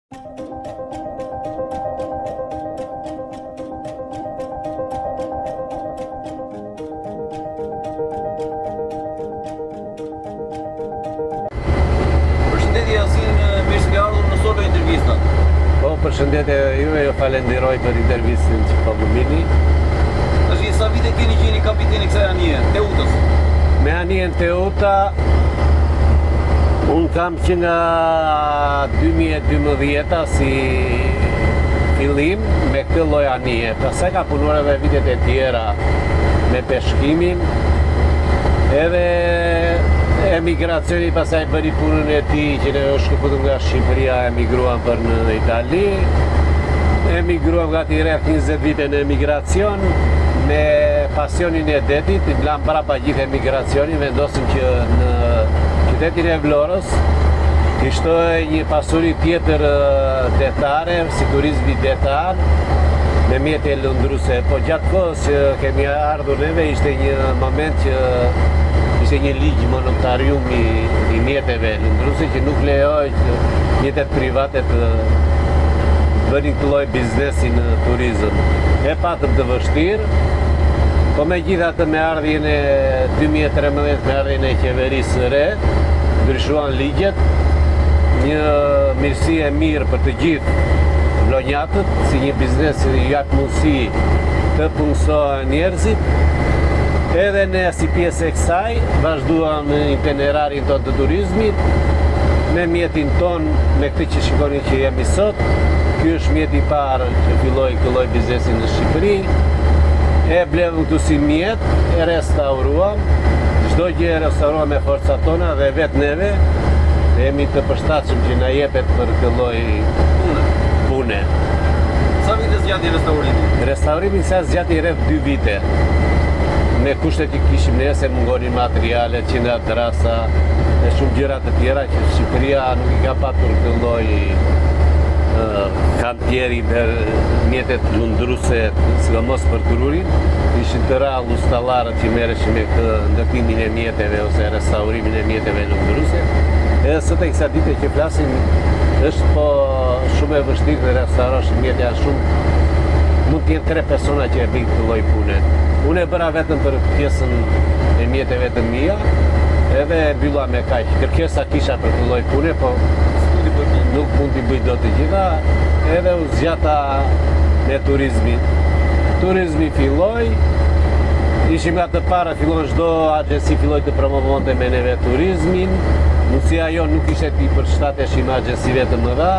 Përshëndetje Jasin, mirë se ke ardhur në Solo Intervistat. Po, përshëndetje juve, ju falenderoj për intervistën që po më mini. Tash sa vite keni qenë kapiteni kësaj anije, Teutës? Me anijen Teuta, unë kam që nga 2012 si fillim me këtë lloj anije. Pastaj ka punuar edhe vitet e tjera me peshkimin, edhe emigracioni pasaj bëri punën e tij që ne është shkëputur nga Shqipëria, emigruam për në Itali. Emigruam gati rreth 20 vite në emigracion, me pasionin e detit, i blam prapa gjithë emigracionin, vendosim që në qytetin e Vlorës i shtoj një pasuri tjetër detare, si turizmi detar, me mjete lundruse. Po gjatë kohës që kemi ardhur neve, ishte një moment që ishte një ligj monoptarium i mjeteve lundruse që nuk lejoj që mjetet private të bënin këtë lloj biznesi në turizëm. E patëm të vështirë, po me gjithatë me ardhjen e 2013, me ardhjen e qeverisë së re, ndryshuan ligjet, një mirësi e mirë për të gjithë vlonjatët, si një biznes që jap mundësi të punësohen njerëzit. Edhe ne si pjesë e kësaj vazhduam itinerarin ton të turizmit, me mjetin ton, me këtë që shikoni që jemi sot. Ky është mjeti i parë që filloi këtë lloj biznesi në Shqipëri. E blevëm këtu si mjet, e restauruam, çdo gjë e restauruam me forcat tona dhe vetë neve jemi të përshtatshëm që na jepet për këtë lloj pune. Sa vite zgjati restaurimi? Restaurimi sa zgjati rreth 2 vite. Me kushtet që kishim ne, se mungonin materialet, që nga drasa e shumë gjëra të tjera që Shqipëria nuk i ka patur këtë lloj kantieri për mjetet lundruse, sidomos për tururin. Ishin të rrallë ustallarët që merreshin me këtë ndërtimin e mjeteve ose restaurimin e mjeteve lundruse. Edhe sot e kësaj dite që flasim, është po shumë e vështirë të restaurosh mjet, janë shumë, mund të jenë 3 persona që e bëjnë këtë lloj pune. Unë e bëra vetëm për pjesën e mjeteve të mia, edhe e mbylla me kaq. Kërkesa kisha për këtë lloj pune, po nuk mund t'i bëj dot të gjitha, edhe u zgjata me turizmin. Turizmi filloi, ishim nga të para, fillon çdo agjenci filloi të promovonte me neve turizmin, mundësia jo nuk ishte t'i përshtateshim agjencive të mëdha.